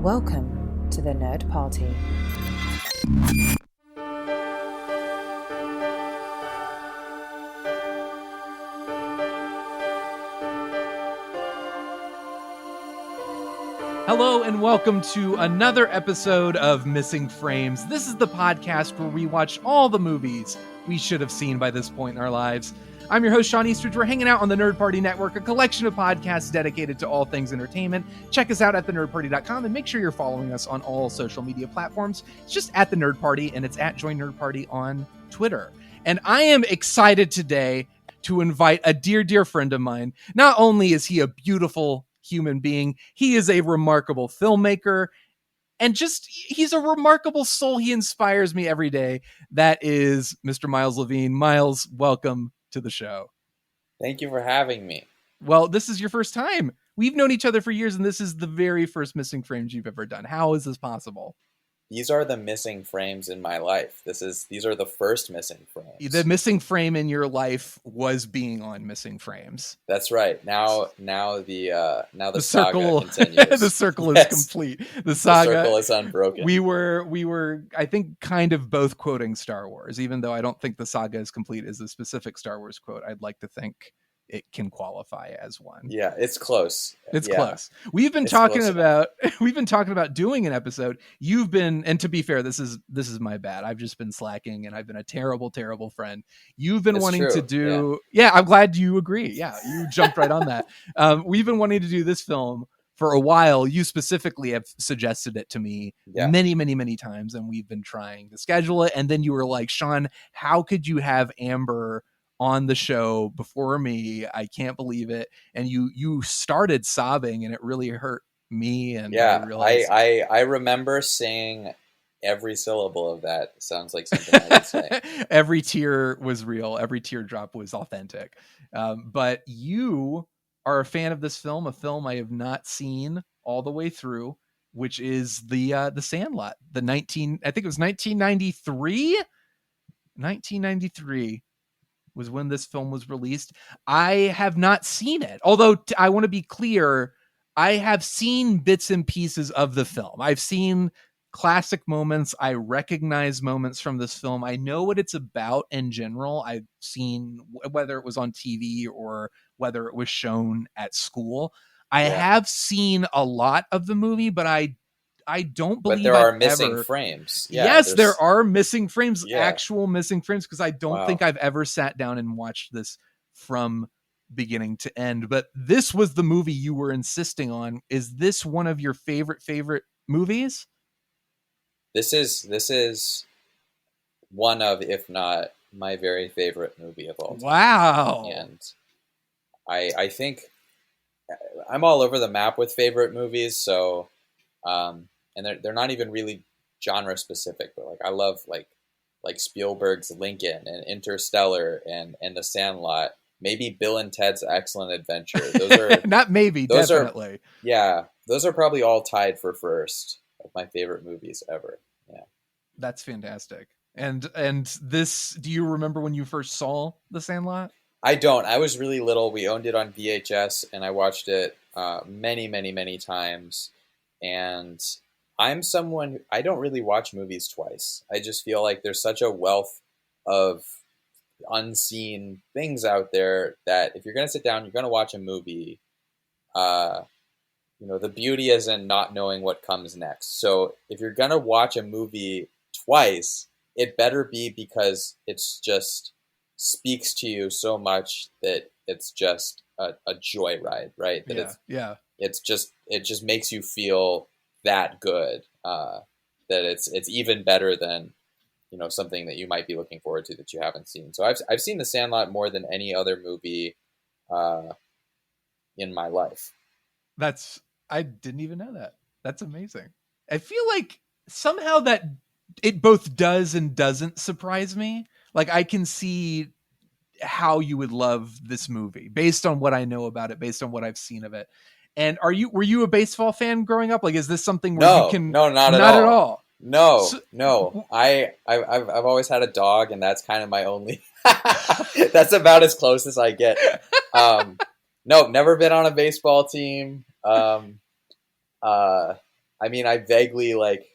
Welcome to the Nerd Party. Hello and welcome to another episode of Missing Frames. This is the podcast where we watch all the movies we should have seen by this point in our lives. I'm your host, Shawn Eastridge. We're hanging out on the Nerd Party Network, a collection of podcasts dedicated to all things entertainment. Check us out at thenerdparty.com and make sure you're following us on all social media platforms. It's just at the Nerd Party, and it's at Join Nerd Party on Twitter. And I am excited today to invite a dear, dear friend of mine. Not only is he a beautiful human being, he is a remarkable filmmaker, and just he's a remarkable soul. He inspires me every day. That is Mr. Miles Levin. Miles, welcome to the show. Thank you for having me. Well, this is your first time. We've known each other for years, and this is the very first Missing Frames you've ever done. How is this possible? These are the missing frames in my life. These are the first missing frames. The missing frame in your life was being on Missing Frames. That's right. Now the circle saga continues. The circle is complete. The saga, the circle is unbroken. We were I think kind of both quoting Star Wars, even though I don't think the saga is complete is a specific Star Wars quote. I'd like to think it can qualify as one. Yeah, it's close. It's close. We've been talking about doing an episode. You've been, and to be fair, this is my bad. I've just been slacking, and I've been a terrible, terrible friend. You've been wanting to do. Yeah, I'm glad you agree. Yeah, you jumped right on that. We've been wanting to do this film for a while. You specifically have suggested it to me many, many, many times, and we've been trying to schedule it. And then you were like, Shawn, how could you have Amber on the show before me? I can't believe it. And you started sobbing, and it really hurt me. And I remember saying every syllable of that. Sounds like something I would say. Every tear was real. Every teardrop was authentic. But you are a fan of this film, a film I have not seen all the way through, which is the Sandlot. I think it was 1993. 1993 was when this film was released. I have not seen it. Although I want to be clear, I have seen bits and pieces of the film. I've seen classic moments. I recognize moments from this film. I know what it's about in general. I've seen whether it was on TV or whether it was shown at school. I have seen a lot of the movie, but I don't believe there are missing frames. Yeah, yes, there are missing frames, actual missing frames, because I don't think I've ever sat down and watched this from beginning to end. But this was the movie you were insisting on. Is this one of your favorite movies? This is one of, if not my very favorite movie of all time. Wow. And I think I'm all over the map with favorite movies, so and they're not even really genre specific, but like I love like Spielberg's Lincoln and Interstellar and The Sandlot, maybe Bill and Ted's Excellent Adventure. Those are not maybe, those definitely. Those are probably all tied for first of my favorite movies ever. Yeah. That's fantastic. And this, do you remember when you first saw The Sandlot? I don't. I was really little. We owned it on VHS, and I watched it many, many, many times. And I'm someone, I don't really watch movies twice. I just feel like there's such a wealth of unseen things out there that if you're going to sit down, you're going to watch a movie, the beauty is in not knowing what comes next. So if you're going to watch a movie twice, it better be because it's just speaks to you so much that it's just a joyride, right? That it just makes you feel that good, that it's even better than something that you might be looking forward to that you haven't seen. So I've seen The Sandlot more than any other movie in my life. I didn't even know that. That's amazing. I feel like somehow that it both does and doesn't surprise me. Like I can see how you would love this movie based on what I know about it, based on what I've seen of it. And were you a baseball fan growing up? Like, is this something where you can? No, not at all. No. I've always had a dog, and that's kind of my only. That's about as close as I get. No, never been on a baseball team. I mean, I vaguely like,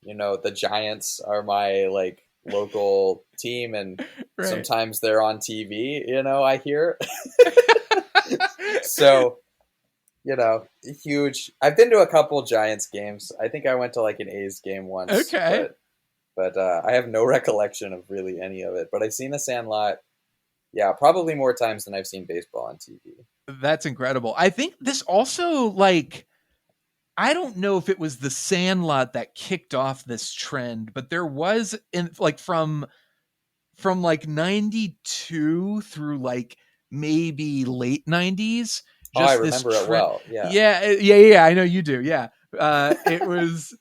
the Giants are my like local team, and Right. sometimes they're on TV. I hear. So, huge. I've been to a couple Giants games. I think I went to like an A's game once, Okay. but I have no recollection of really any of it. But I've seen The Sandlot, yeah, probably more times than I've seen baseball on TV. That's incredible. I think this also, like, I don't know if it was The Sandlot that kicked off this trend, but there was from like 92 through like maybe late 90s, Oh, I just this remember it trend. well. Yeah. Yeah, I know you do. Yeah. It was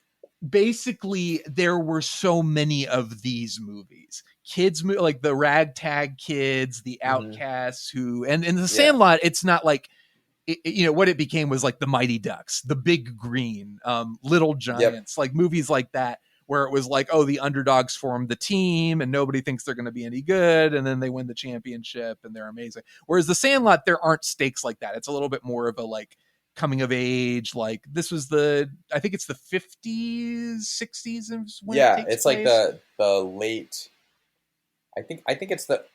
basically, there were so many of these movies. Like the ragtag kids, the Hmm. outcasts, who, and in The Yeah. Sandlot, it's not like, what it became was like the Mighty Ducks, the Big Green, Little Yep. Giants, like movies like that, where it was like, oh, the underdogs form the team and nobody thinks they're going to be any good, and then they win the championship and they're amazing. Whereas The Sandlot, there aren't stakes like that. It's a little bit more of a like coming of age. Like this was I think it's the 50s, 60s is when it Yeah. takes It's like place. the late. I think it's the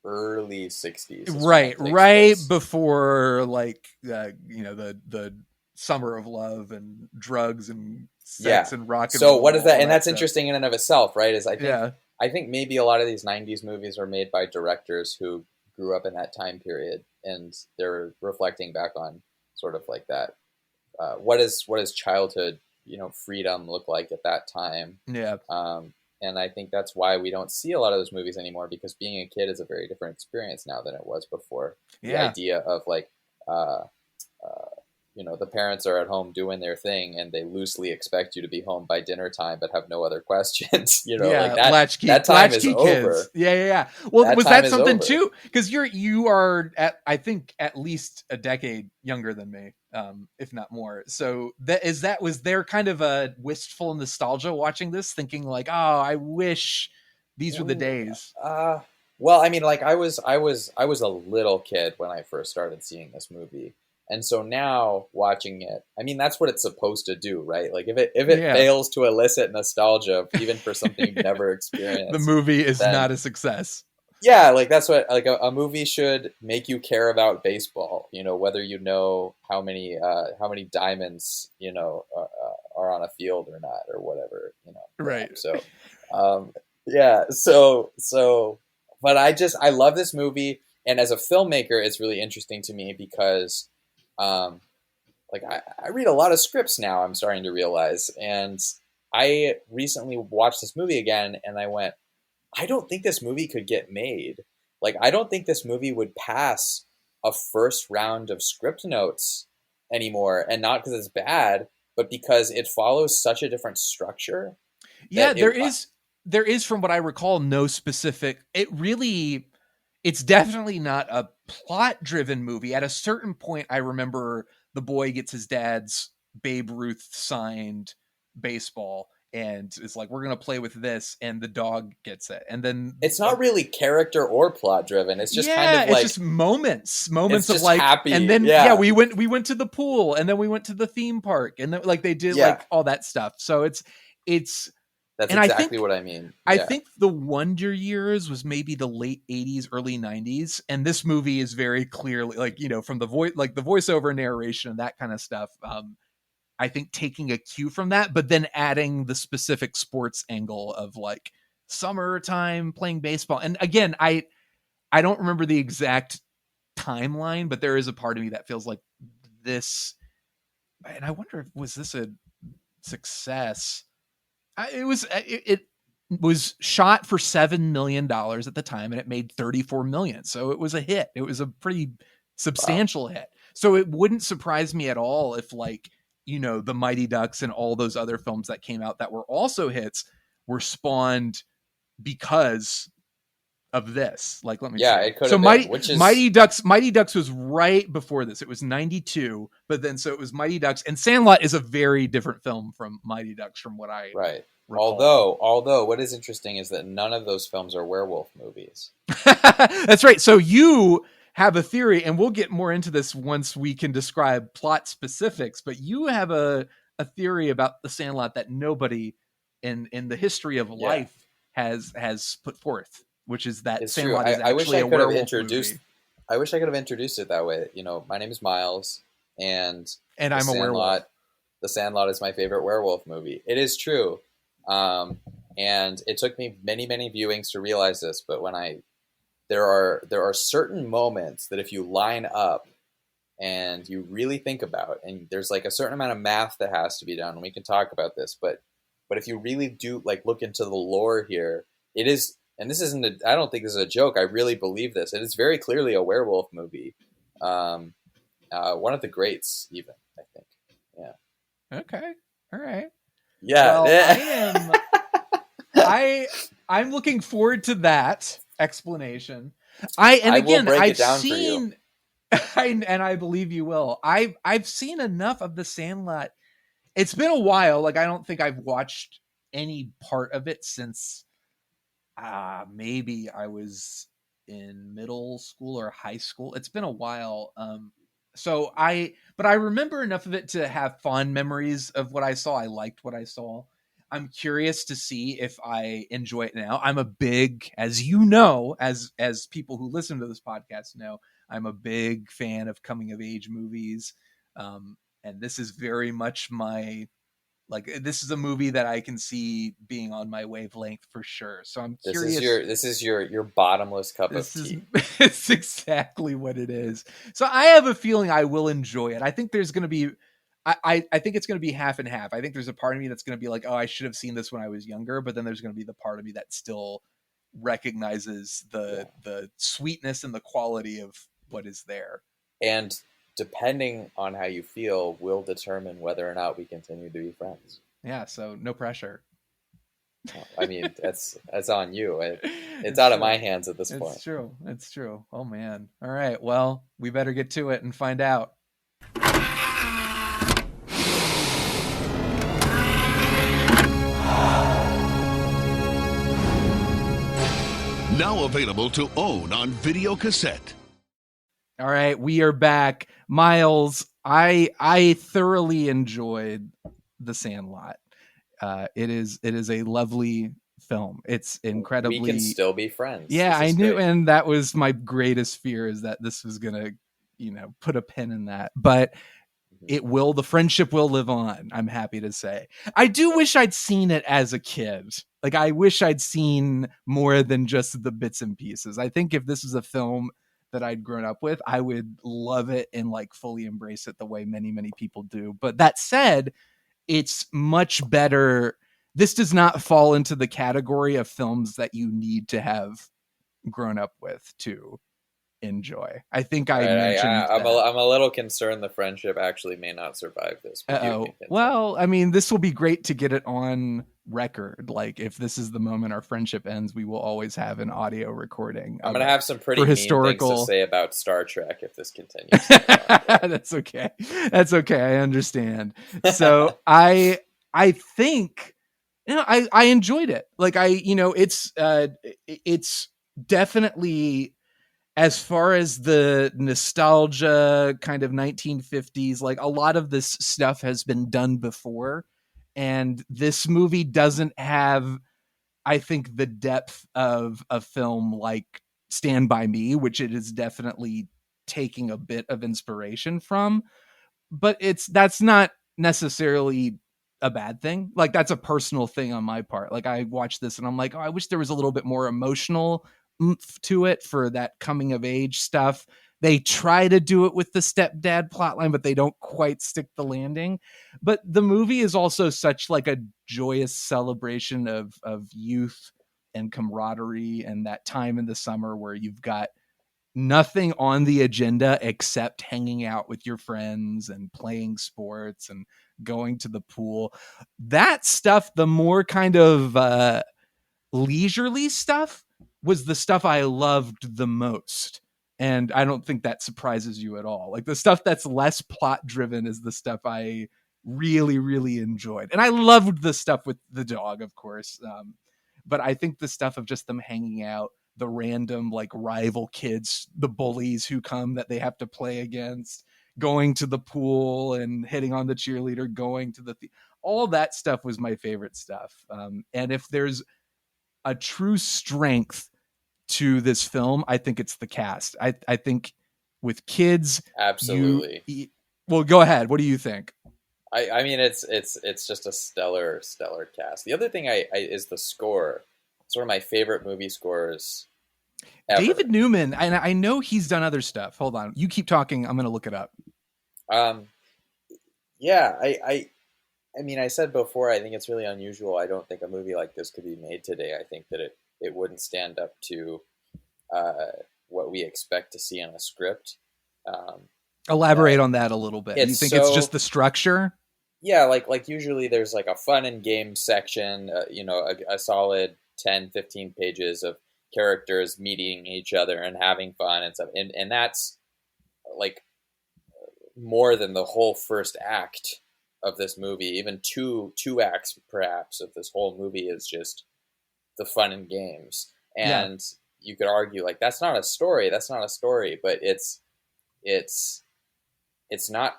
early 60s. Is when Right, it takes right place. before like the summer of love and drugs and Yeah. sex and rock and So what is roll, that? all And that that's stuff. interesting in and of itself, right? Is Yeah, I think maybe a lot of these '90s movies were made by directors who grew up in that time period, and they're reflecting back on sort of like that. What does childhood, freedom look like at that time? yeah, Um, and I think that's why we don't see a lot of those movies anymore, because being a kid is a very different experience now than it was before. The yeah. idea of like, uh, uh, the parents are at home doing their thing, and they loosely expect you to be home by dinner time, but have no other questions. Like Yeah, that. That time is latchkey kids. over. Yeah. Well, That was time that is something over. too? Because you are I think at least a decade younger than me, if not more. So was there kind of a wistful nostalgia watching this, thinking like, oh, I wish these were the Ooh, days. uh, well, I mean, like I was a little kid when I first started seeing this movie, and so now watching it, I mean, that's what it's supposed to do, right? Like if it Yeah. fails to elicit nostalgia, even for something you've never The experienced, movie is then not a success. yeah, like that's what like a movie should make you care about baseball. Whether how many diamonds are on a field or not, or whatever. Right. So, um, yeah. So, but I love this movie, and as a filmmaker, it's really interesting to me because, um, like I read a lot of scripts now. I'm starting to realize, and I recently watched this movie again, and I went, I don't think this movie could get made. Like, I don't think this movie would pass a first round of script notes anymore. And not because it's bad, but because it follows such a different structure Yeah, that there is from what I recall no specific. It's definitely not a plot driven movie. At a certain point, I remember the boy gets his dad's Babe Ruth signed baseball and is like, we're going to play with this. And the dog gets it. And then, it's not really character or plot driven. It's just kind yeah, of it's like, just moments it's of just like, happy. and then, yeah, Yeah. we went to the pool and then we went to the theme park and then like they did Yeah. like all that stuff. So it's, That's and I exactly think what I mean. I Yeah. think the Wonder Years was maybe the late 80s, early 90s. And this movie is very clearly like, from the voice, like the voiceover narration and that kind of stuff. I think taking a cue from that, but then adding the specific sports angle of like summertime playing baseball. And again, I don't remember the exact timeline, but there is a part of me that feels like this. And I wonder if was this a success? It was shot for $7 million at the time, and it made 34 million. So it was a hit. It was a pretty Wow. substantial hit. So it wouldn't surprise me at all if, like, the Mighty Ducks and all those other films that came out that were also hits were spawned because of this. Like, let me Yeah, see. it could So have been, which is, Mighty Ducks was right before this. It was 92, but then so it was Mighty Ducks, and Sandlot is a very different film from Mighty Ducks from what I right. recall. Although what is interesting is that none of those films are werewolf movies. That's right. So you have a theory, and we'll get more into this once we can describe plot specifics, but you have a a theory about the Sandlot that nobody in the history of life has put forth, which is that It's true. Sandlot is I wish actually I a could have werewolf introduced. movie, I wish I could have introduced it that way. You know, my name is Miles, and and the I'm a werewolf. Sandlot. The Sandlot is my favorite werewolf movie. It is true, and it took me many viewings to realize this. But there are certain moments that if you line up and you really think about, and there's like a certain amount of math that has to be done. And we can talk about this, but if you really do like look into the lore here, it is, and this isn't I don't think this is a joke. I really believe this. It is very clearly a werewolf movie. One of the greats, even, I think. Yeah. Okay. All right. Yeah. Well, I'm looking forward to that explanation. I've seen, and I believe you will. I've seen enough of the Sandlot. It's been a while. Like, I don't think I've watched any part of it since maybe I was in middle school or high school. It's been a while. But I remember enough of it to have fond memories of what I saw. I liked what I saw. I'm curious to see if I enjoy it now. I'm a big, as you know, as people who listen to this podcast know, I'm a big fan of coming of age movies. And this is very much this is a movie that I can see being on my wavelength for sure. So I'm curious. This is your bottomless cup of tea. It's exactly what it is. So I have a feeling I will enjoy it. I think there's going to be, I think it's going to be half and half. I think there's a part of me that's going to be like, oh, I should have seen this when I was younger. But then there's going to be the part of me that still recognizes the sweetness and the quality of what is there. And depending on how you feel will determine whether or not we continue to be friends. Yeah, so no pressure. I mean, that's on you. It's out of my hands at this point. It's true. Oh, man. All right. Well, we better get to it and find out. Now available to own on video cassette. All right, we are back. Miles, I thoroughly enjoyed The Sandlot. It is a lovely film. It's incredibly. We can still be friends. Yeah, I knew, great. And that was my greatest fear, is that this was gonna, put a pin in that. But it will. The friendship will live on. I'm happy to say. I do wish I'd seen it as a kid. Like, I wish I'd seen more than just the bits and pieces. I think if this was a film that I'd grown up with, I would love it and like fully embrace it the way many people do. But that said, it's much better. This does not fall into the category of films that you need to have grown up with to enjoy. I think I mentioned I'm a little concerned the friendship actually may not survive this. Well, I mean, this will be great to get it on record. Like, if this is the moment our friendship ends, we will always have an audio recording. I'm gonna have some pretty mean things to say about Star Trek if this continues. That's okay. I understand. So I think, I enjoyed it. Like, it's definitely, as far as the nostalgia kind of 1950s, like, a lot of this stuff has been done before. And this movie doesn't have, I think, the depth of a film like Stand By Me, which it is definitely taking a bit of inspiration from. But that's not necessarily a bad thing. Like, that's a personal thing on my part. Like, I watched this and I'm like, oh, I wish there was a little bit more emotional oomph to it for that coming of age stuff. They try to do it with the stepdad plotline, but they don't quite stick the landing. But the movie is also such like a joyous celebration of youth and camaraderie and that time in the summer where you've got nothing on the agenda except hanging out with your friends and playing sports and going to the pool. That stuff, the more kind of leisurely stuff, was the stuff I loved the most. And I don't think that surprises you at all. Like, the stuff that's less plot driven is the stuff I really enjoyed. And I loved the stuff with the dog, of course. But I think the stuff of just them hanging out, the random like rival kids, the bullies who come that they have to play against, going to the pool and hitting on the cheerleader, going to all that stuff was my favorite stuff. And if there's a true strength to this film, I think it's the cast. I think with kids, absolutely. Well, go ahead. What do you think? I mean, it's just a stellar cast. The other thing is the score. It's one of my favorite movie scores ever. David Newman, and I know he's done other stuff. Hold on, you keep talking. I'm going to look it up. Yeah, I mean, I said before, I think it's really unusual. I don't think a movie like this could be made today. I think that it wouldn't stand up to what we expect to see in a script. Elaborate on that a little bit. You think it's just the structure? Yeah, like usually there's like a fun and game section, a solid 10, 15 pages of characters meeting each other and having fun and stuff. And that's like more than the whole first act of this movie. Even two acts perhaps of this whole movie is just the fun and games. And you could argue like that's not a story, but it's not.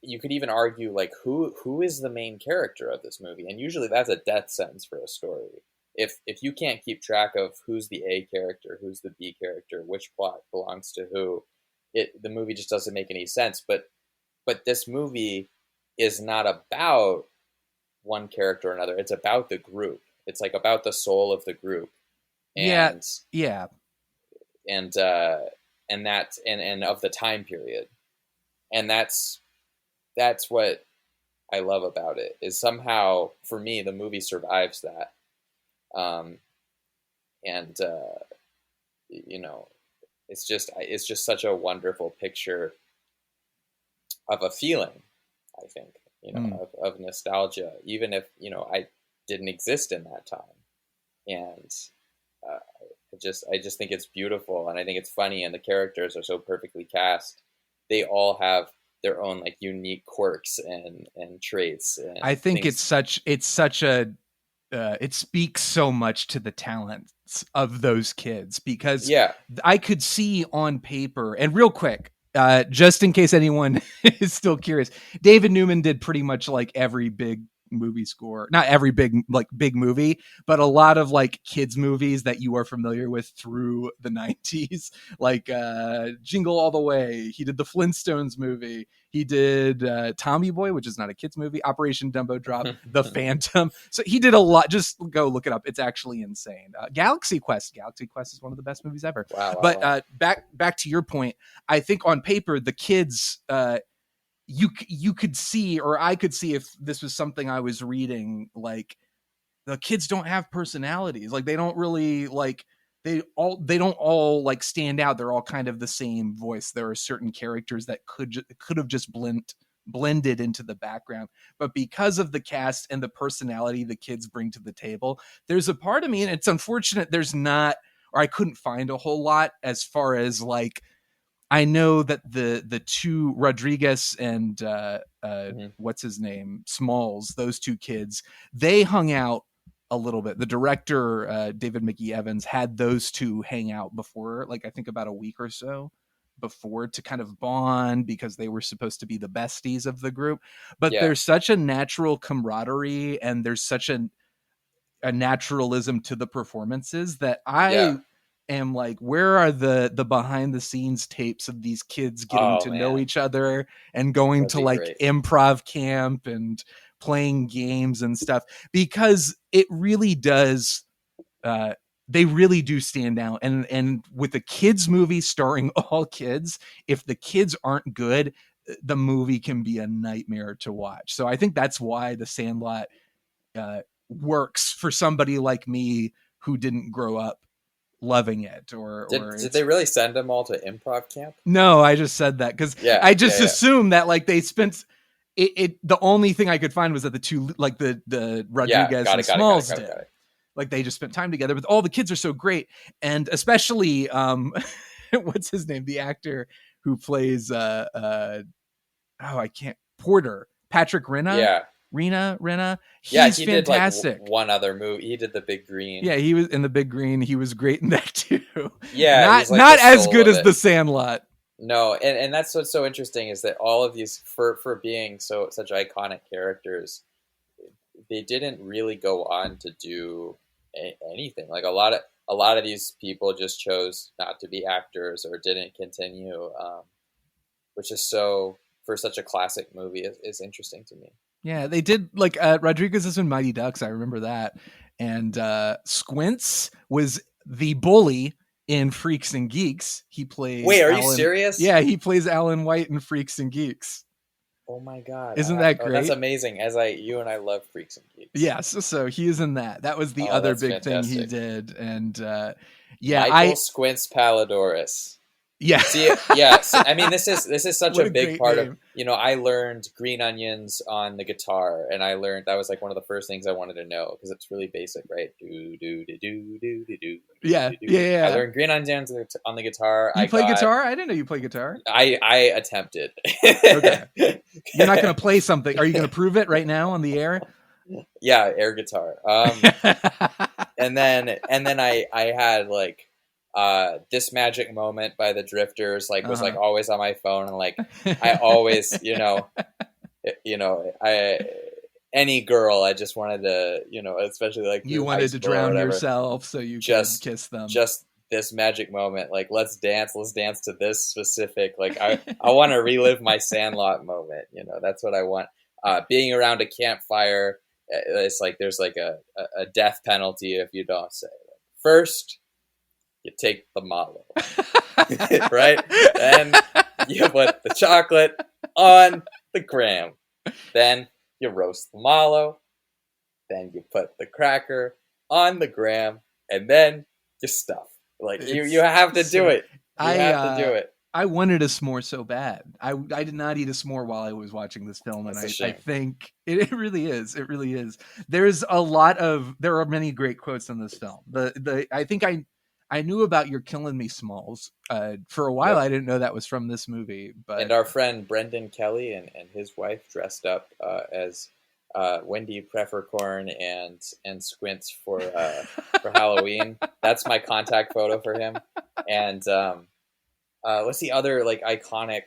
You could even argue like who is the main character of this movie, and usually that's a death sentence for a story. If you can't keep track of who's the A character, who's the B character, which plot belongs to who, the movie just doesn't make any sense. But this movie is not about one character or another. It's about the group. It's like about the soul of the group. And, and of the time period. And that's what I love about it, is somehow for me, the movie survives that. It's just such a wonderful picture of a feling, I think, of nostalgia, even if, I didn't exist in that time. And, I just think it's beautiful, and I think it's funny, and the characters are so perfectly cast. They all have their own like unique quirks and traits. And I think it speaks so much to the talents of those kids, because I could see on paper, and real quick, just in case anyone is still curious, David Newman did pretty much like every big movie score, not every big movie, but a lot of like kids movies that you are familiar with through the 90s, like Jingle All the Way. He did the Flintstones movie. He did Tommy Boy, which is not a kids movie, Operation Dumbo Drop, The Phantom. So he did a lot. Just go look it up. It's actually insane. Galaxy Quest is one of the best movies ever. Wow. Back to your point, I think on paper the kids, you could see, or I could see, if this was something I was reading, like the kids don't have personalities. Like they don't really like, they don't all like stand out. They're all kind of the same voice. There are certain characters that could have just blended into the background, but because of the cast and the personality the kids bring to the table, there's a part of me, and it's unfortunate there's not, or I couldn't find a whole lot as far as like, I know that the two Rodriguez and what's his name, Smalls, those two kids, they hung out a little bit. The director, David Mickey Evans, had those two hang out before, like I think about a week or so before, to kind of bond, because they were supposed to be the besties of the group. But there's such a natural camaraderie, and there's such a naturalism to the performances that I am like, where are the behind the scenes tapes of these kids getting to know each other and going to like improv camp and playing games and stuff? Because it really does, they really do stand out. And with a kids movie starring all kids, if the kids aren't good, the movie can be a nightmare to watch. So I think that's why The Sandlot works for somebody like me who didn't grow up loving it. Did they really send them all to improv camp? No, I just said that because I just assumed that like they spent it. The only thing I could find was that the two, like the Rodriguez and Smalls did. Like they just spent time together, but all the kids are so great. And especially what's his name, the actor who plays Porter, Patrick Rena. Rena. He's fantastic. Did like one other movie. He did The Big Green. Yeah, he was in The Big Green. He was great in that too. Yeah, not as good as The Sandlot. No, and that's what's so interesting is that all of these for being such iconic characters, they didn't really go on to do anything. Like a lot of these people just chose not to be actors or didn't continue, which is so for such a classic movie is interesting to me. Yeah, they did like Rodriguez is in Mighty Ducks. I remember that, and Squints was the bully in Freaks and Geeks. He plays. Wait, are you Alan, serious? Yeah, he plays Alan White in Freaks and Geeks. Oh my god! Isn't that great? That's amazing. You and I love Freaks and Geeks. Yes, so he is in that. That was the other big fantastic. thing he did, and Michael Squints Palladores. Yeah. See, yeah. I mean, this is such a big part name. of, I learned Green Onions on the guitar, and I learned that was like one of the first things I wanted to know because it's really basic, right? Do do do do do do. Yeah. I learned Green Onions on the guitar. You play guitar? I didn't know you play guitar. I attempted. Okay. You're not going to play something. Are you going to prove it right now on the air? Yeah, air guitar. And then I had like. This Magic Moment by the Drifters was like always on my phone, and like I always any girl I just wanted to especially like you wanted to drown yourself so you could kiss them. Just this magic moment, like let's dance to this specific, like I want to relive my Sandlot moment, that's what I want. Being around a campfire, it's like there's like a death penalty if you don't say it. First you take the mallow, right? Then you put the chocolate on the graham. Then you roast the mallow. Then you put the cracker on the graham, and then you stuff. Like you have to do it. You have to do it. I wanted a s'more so bad. I did not eat a s'more while I was watching this film, and I think it really is. It really is. There are many great quotes in this film. I think I knew about You're Killing Me, Smalls. For a while, I didn't know that was from this movie. And our friend Brendan Kelly and his wife dressed up as Wendy Peppercorn and Squints for Halloween. That's my contact photo for him. And what's the other like iconic?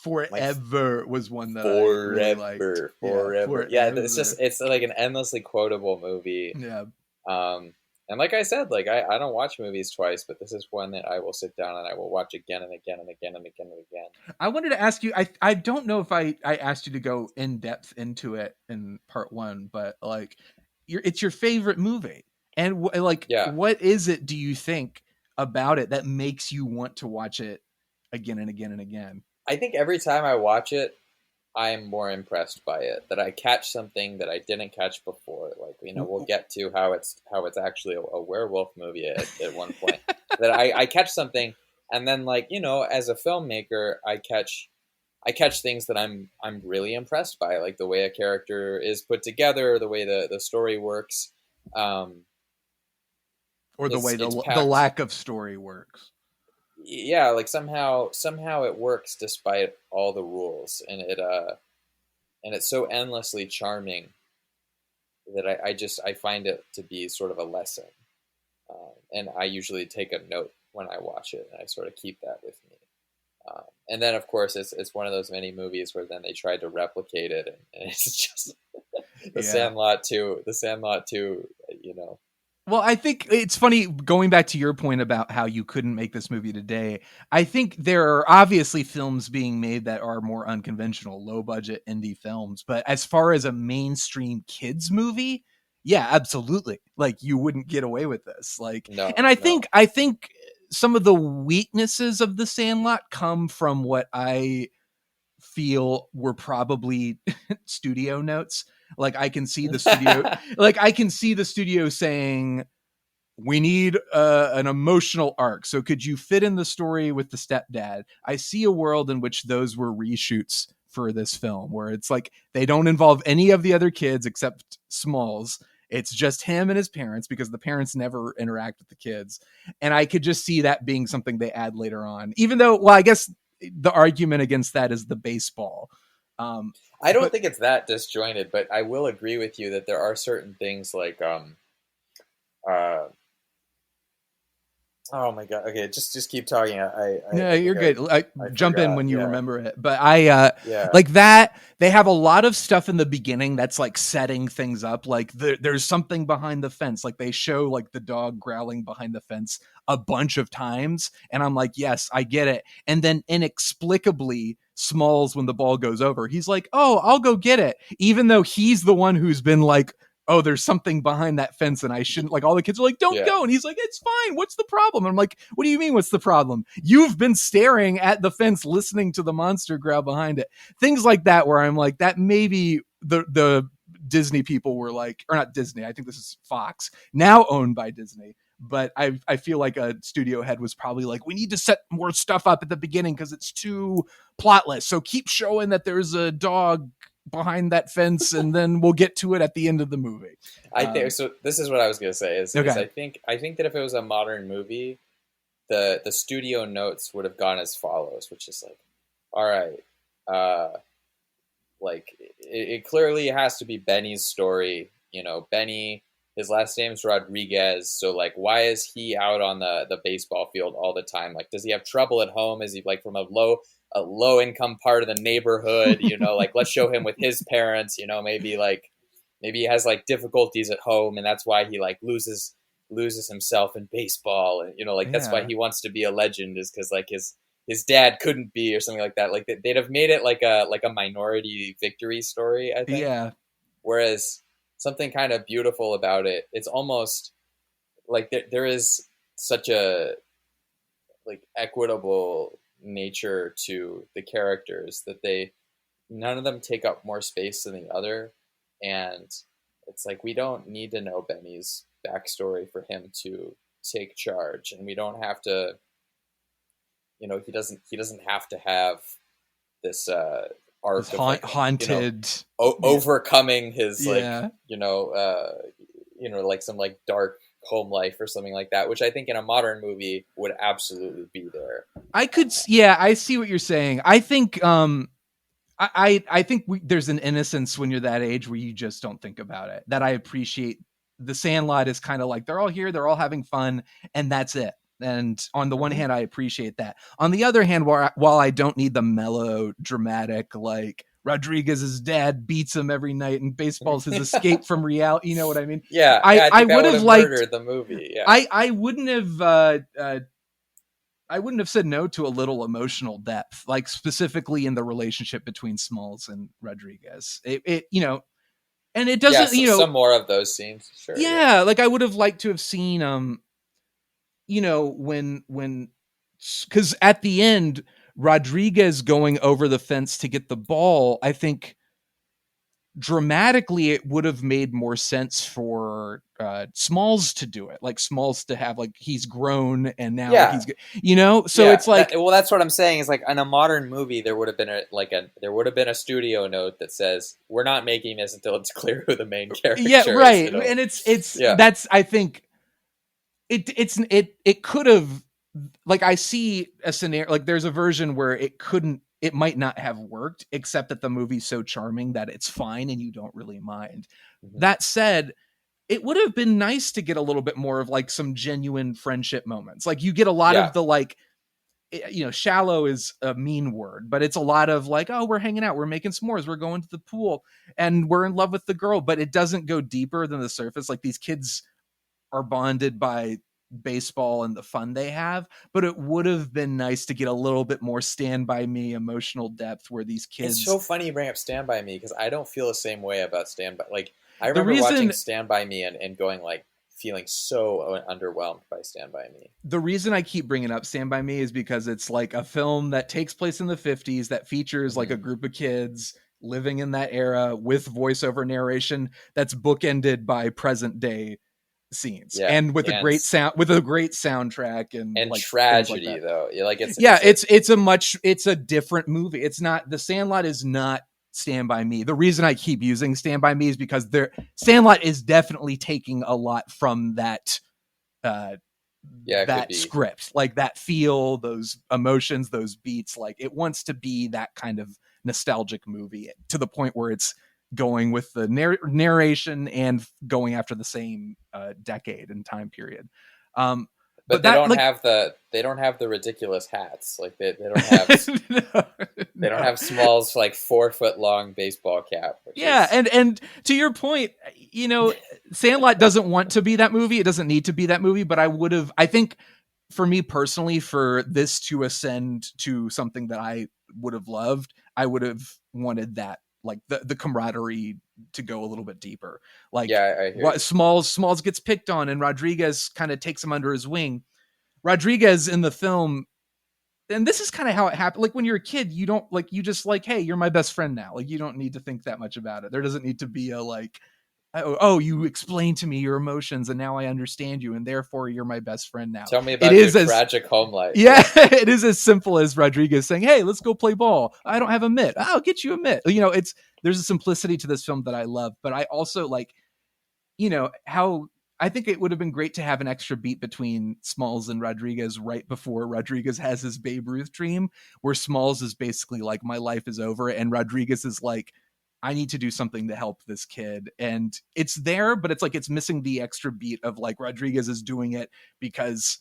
Forever was one that I really liked. Forever. Yeah, it's like an endlessly quotable movie. Yeah. And like I said, like I don't watch movies twice, but this is one that I will sit down and I will watch again and again and again and again and again. I wanted to ask you, I don't know if I asked you to go in depth into it in part one, but like it's your favorite movie. And what is it, do you think about it that makes you want to watch it again and again and again? I think every time I watch it, I'm more impressed by it, that I catch something that I didn't catch before. Like, we'll get to how it's actually a werewolf movie at one point. That I catch something, and then like, as a filmmaker, I catch things that I'm really impressed by, like the way a character is put together, the way the story works, or the way the lack of story works. Yeah, like somehow it works despite all the rules, and it's so endlessly charming that I find it to be sort of a lesson, and I usually take a note when I watch it, and I sort of keep that with me. And then of course it's one of those many movies where then they tried to replicate it, and it's just the Sandlot too. Well, I think it's funny, going back to your point about how you couldn't make this movie today. I think there are obviously films being made that are more unconventional, low budget indie films. But as far as a mainstream kids movie, yeah, absolutely. Like you wouldn't get away with this. I think some of the weaknesses of The Sandlot come from what I feel were probably studio notes. Like I can see the studio, saying, we need an emotional arc. So could you fit in the story with the stepdad? I see a world in which those were reshoots for this film, where it's like they don't involve any of the other kids except Smalls. It's just him and his parents, because the parents never interact with the kids. And I could just see that being something they add later on, even though, well, I guess the argument against that is the baseball. I don't think it's that disjointed, but I will agree with you that there are certain things like Oh my god. Okay, just keep talking. No, I you're think good. I Jump in forgot. when you Yeah. remember it. But I Yeah. like that. They have a lot of stuff in the beginning that's like setting things up. Like there's something behind the fence. Like they show like the dog growling behind the fence a bunch of times, and I'm like, yes, I get it. And then inexplicably, Smalls, when the ball goes over, he's like, oh, I'll go get it, even though he's the one who's been like, oh, there's something behind that fence and I shouldn't, like all the kids are like, don't Yeah. go. And he's like, it's fine. What's the problem? And I'm like, what do you mean? What's the problem? You've been staring at the fence, listening to the monster growl behind it. Things like that, where I'm like, that maybe the Disney people were like, or not Disney, I think this is Fox, now owned by Disney. But I feel like a studio head was probably like, we need to set more stuff up at the beginning because it's too plotless. So keep showing that there's a dog behind that fence, and then we'll get to it at the end of the movie. I think so. This is what I was gonna say. Okay. I think that if it was a modern movie, the studio notes would have gone as follows, which is like, all right, like it clearly has to be Benny's story. You know, Benny, his last name's Rodriguez, so like, why is he out on the baseball field all the time? Like, does he have trouble at home? Is he like from a low income part of the neighborhood? You know, like, let's show him with his parents. You know, maybe he has like difficulties at home, and that's why he like loses himself in baseball, and you know, like that's why he wants to be a legend, is because like his dad couldn't be, or something like that. Like they'd have made it like a minority victory story, I think. Yeah. Whereas something kind of beautiful about it, it's almost like there is such a like equitable nature to the characters that none of them take up more space than the other, and it's like, we don't need to know Benny's backstory for him to take charge, and we don't have to, you know, he doesn't have to have this arc This of like, haunted, overcoming his yeah, like, like some like dark home life or something like that, which I think in a modern movie would absolutely be there. I see what you're saying. I think I think there's an innocence when you're that age where you just don't think about it, that I appreciate. The Sandlot is kind of like, they're all here, they're all having fun, and that's it. And on the one hand, I appreciate that. On the other hand, while I don't need the mellow, dramatic, like Rodriguez's dad beats him every night and baseball's his escape from reality, you know what I mean? Yeah, I would have liked murdered the movie. Yeah, I wouldn't have said no to a little emotional depth, like specifically in the relationship between Smalls and Rodriguez. It you know, and it doesn't, some more of those scenes, sure. Yeah, like I would have liked to have seen when because at the end, Rodriguez going over the fence to get the ball, I think dramatically it would have made more sense for Smalls to do it, like Smalls to have, like, he's grown and now he's, so it's like, that's what I'm saying, is like, in a modern movie there would have been a studio note that says, we're not making this until it's clear who the main character is. Yeah, right. And that's, I think it could have, like, I see a scenario, like there's a version where it might not have worked, except that the movie's so charming that it's fine and you don't really mind. Mm-hmm. That said, it would have been nice to get a little bit more of like some genuine friendship moments. Like, you get a lot of the, like, shallow is a mean word, but it's a lot of like, oh, we're hanging out, we're making s'mores, we're going to the pool, and we're in love with the girl, but it doesn't go deeper than the surface. Like, these kids are bonded by baseball and the fun they have, but it would have been nice to get a little bit more Stand By Me emotional depth, where these kids... It's so funny you bring up Stand By Me, because I don't feel the same way about Stand By... Like, I remember watching Stand By Me and going, like, feeling so underwhelmed by Stand By Me. The reason I keep bringing up Stand By Me is because it's like a film that takes place in the 50s that features like a group of kids living in that era with voiceover narration that's bookended by present day scenes, and with a great soundtrack and like tragedy, like though. It's a different movie. It's not, The Sandlot is not Stand By Me. The reason I keep using Stand By Me is because Sandlot is definitely taking a lot from that that script, like that feel, those emotions, those beats. Like, it wants to be that kind of nostalgic movie, to the point where it's going with the narration and going after the same decade and time period. But they don't have the ridiculous hats. Like they don't have they don't have Smalls like 4 foot long baseball cap. And to your point, Sandlot doesn't want to be that movie. It doesn't need to be that movie. But I think for me personally, for this to ascend to something that I would have loved, I would have wanted that, like the camaraderie to go a little bit deeper. Like, I hear Smalls gets picked on and Rodriguez kind of takes him under his wing. Rodriguez in the film, and this is kind of how it happened. Like when you're a kid, you don't like, you just like, hey, you're my best friend now. Like you don't need to think that much about it. There doesn't need to be a like, oh, you explained to me your emotions and now I understand you and therefore you're my best friend now. Tell me about your tragic home life. Yeah, it is as simple as Rodriguez saying, hey, let's go play ball. I don't have a mitt. I'll get you a mitt. There's a simplicity to this film that I love, but I also like, how I think it would have been great to have an extra beat between Smalls and Rodriguez right before Rodriguez has his Babe Ruth dream, where Smalls is basically like, my life is over. And Rodriguez is like, I need to do something to help this kid. And it's there, but it's like, it's missing the extra beat of like, Rodriguez is doing it because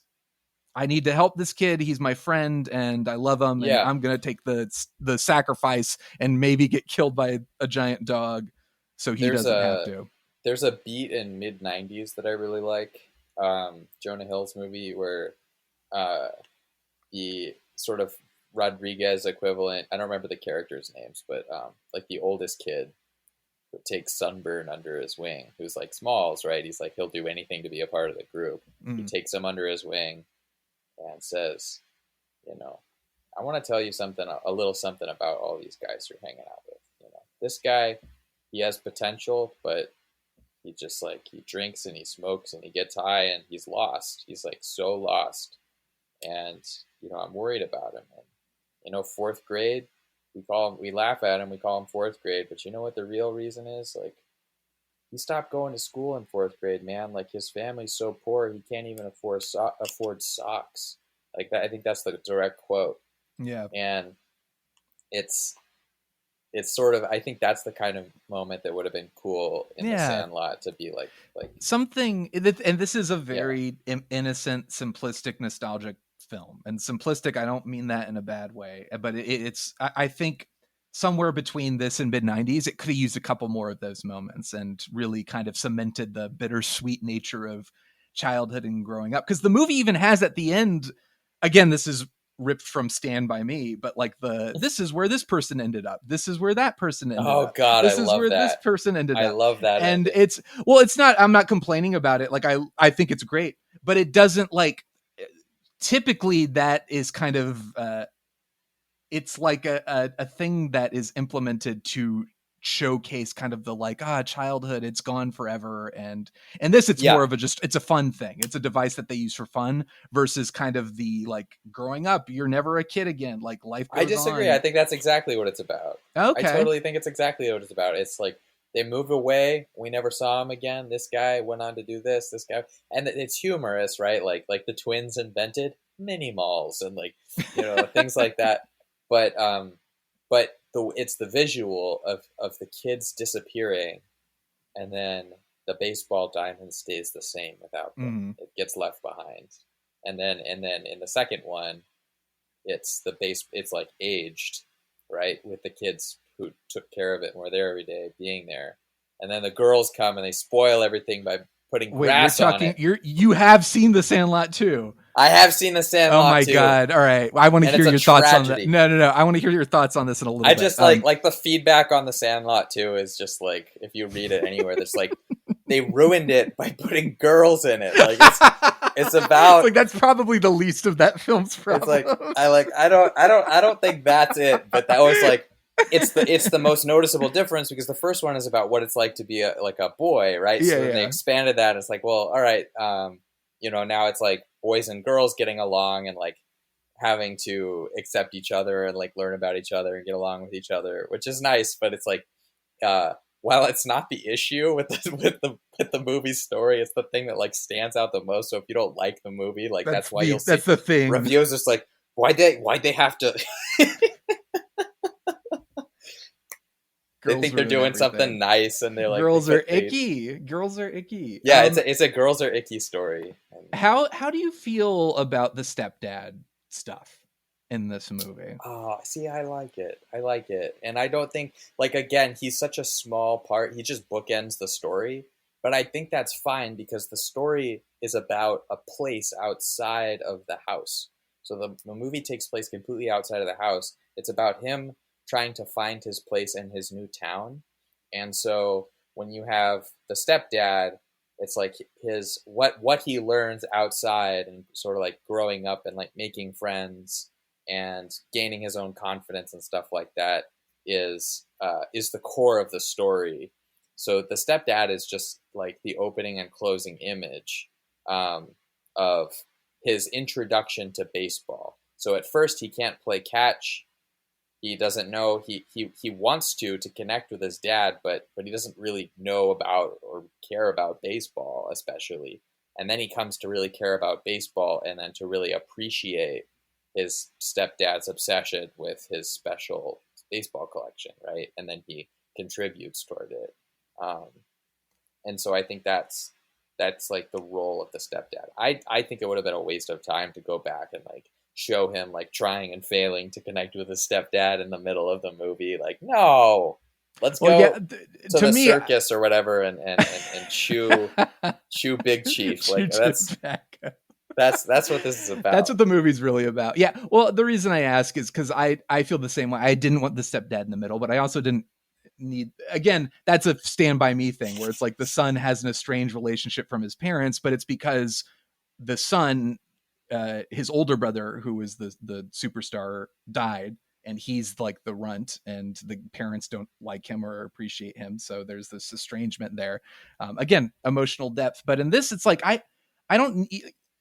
I need to help this kid. He's my friend and I love him. Yeah. And I'm going to take the sacrifice and maybe get killed by a giant dog. So he doesn't have to. There's a beat in mid 90s that I really like. Jonah Hill's movie where the sort of Rodriguez equivalent, I don't remember the characters' names, but like the oldest kid who takes Sunburn under his wing, who's like Smalls, right? He's like, he'll do anything to be a part of the group. He takes him under his wing and says, I want to tell you a little something about all these guys you're hanging out with. This guy, he has potential, but he just like, he drinks and he smokes and he gets high and he's lost. He's like so lost. And, I'm worried about him. And, 4th grade, we laugh at him, we call him 4th grade, but you know what the real reason is? Like, he stopped going to school in 4th grade, man. Like his family's so poor, he can't even afford socks. Like that, I think that's the direct quote. Yeah. And it's sort of, I think that's the kind of moment that would have been cool in the Sandlot to be like something. And this is a very innocent, simplistic, nostalgic film. And simplistic, I don't mean that in a bad way, but it's, I think somewhere between this and mid 90s, it could have used a couple more of those moments and really kind of cemented the bittersweet nature of childhood and growing up. Because the movie even has at the end, again, this is ripped from Stand By Me, but like this is where this person ended up. This is where that person ended up. Oh God, this I is love where that. This person ended up. I love that. And ending. it's not, I'm not complaining about it. Like I think it's great, but it doesn't like, typically that is kind of, it's like a thing that is implemented to showcase kind of the like, childhood, it's gone forever. And this, it's more of it's a fun thing. It's a device that they use for fun versus kind of the like growing up, you're never a kid again. Like life goes I disagree. on. I think that's exactly what it's about. Okay. I totally think it's exactly what it's about. It's like they moved away. We never saw him again. This guy went on to do this guy. And it's humorous, right? Like the twins invented mini malls and like, things like that. But it's the visual of the kids disappearing, and then the baseball diamond stays the same without them. It gets left behind, and then in the second one, it's it's like aged, right, with the kids who took care of it and were there every day, being there, and then the girls come and they spoil everything by putting grass on it. You have seen The Sandlot too. I have seen The Sandlot. Oh my God! All right, I want to hear your thoughts on that. No. I want to hear your thoughts on this in a little bit. I just like the feedback on The Sandlot too is just like, if you read it anywhere, there's like they ruined it by putting girls in it. Like it's about like that's probably the least of that film's problems. It's like I don't think that's it, but that was like it's the most noticeable difference because the first one is about what it's like to be a boy, right? Yeah, so they expanded that. It's like, well, all right, now it's like boys and girls getting along and like having to accept each other and like learn about each other and get along with each other, which is nice. But it's like, while it's not the issue with the movie's story, it's the thing that like stands out the most. So if you don't like the movie, like that's why you'll see that's the thing. Reviews just like, why'd they have to? They think they're doing something nice, and they're like, girls are icky. Girls are icky. Yeah, it's a girls are icky story. How do you feel about the stepdad stuff in this movie? Oh, see, I like it. And I don't think, like, again, he's such a small part. He just bookends the story. But I think that's fine because the story is about a place outside of the house. So the movie takes place completely outside of the house. It's about him trying to find his place in his new town. And so when you have the stepdad, it's like his what he learns outside and sort of like growing up and like making friends and gaining his own confidence and stuff like that is the core of the story. So the stepdad is just like the opening and closing image of his introduction to baseball. So at first he can't play catch. He doesn't know, he wants to connect with his dad, but he doesn't really know about or care about baseball, especially. And then he comes to really care about baseball and then to really appreciate his stepdad's obsession with his special baseball collection, right? And then he contributes toward it. And so I think that's like the role of the stepdad. I think it would have been a waste of time to go back and like show him like trying and failing to connect with his stepdad in the middle of the movie. Like, no, let's go to the circus or whatever and chew Big Chief. Like that's what this is about. That's what the movie's really about. Yeah. Well, the reason I ask is because I feel the same way. I didn't want the stepdad in the middle, but I also didn't need, again, that's a Stand By Me thing where it's like the son has an estranged relationship from his parents, but it's because the son, his older brother, who was the superstar, died, and he's like the runt, and the parents don't like him or appreciate him. So there's this estrangement there. Again, emotional depth. But in this, it's like I don't.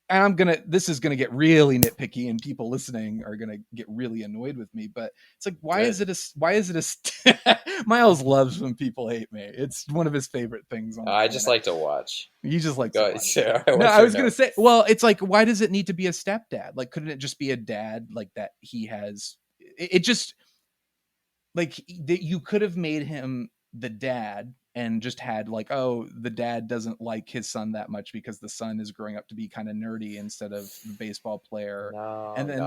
And this is gonna get really nitpicky, and people listening are gonna get really annoyed with me. But it's like, why is it a Miles loves when people hate me. It's one of his favorite things. I just like to watch. You just like to watch. Yeah, no, I was gonna say, well, it's like, why does it need to be a stepdad? Like, couldn't it just be a dad like that? He has it just like that. You could have made him the dad and just had like, oh, the dad doesn't like his son that much because the son is growing up to be kind of nerdy instead of the baseball player. And then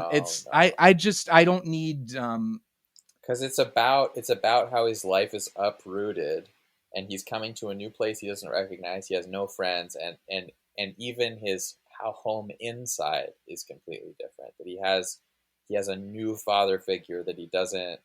I don't need because it's about how his life is uprooted and he's coming to a new place he doesn't recognize. He has no friends, and even his home inside is completely different. That he has a new father figure that he doesn't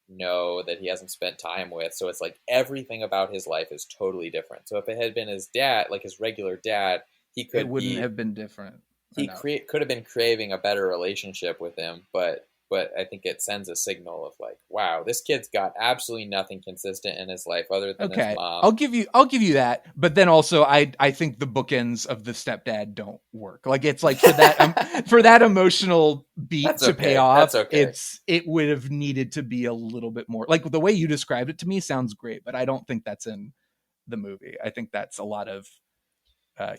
know, that he hasn't spent time with. So it's like everything about his life is totally different. So if it had been his dad, like his regular dad, it wouldn't have been different. He could have been craving a better relationship with him, but I think it sends a signal of like, wow, this kid's got absolutely nothing consistent in his life other than his mom. I'll give you that, but then also I think the bookends of the stepdad don't work. Like, it's like for that for that emotional beat to pay off, it would have needed to be a little bit more. Like, the way you described it to me sounds great, but I don't think that's in the movie. I think that's a lot of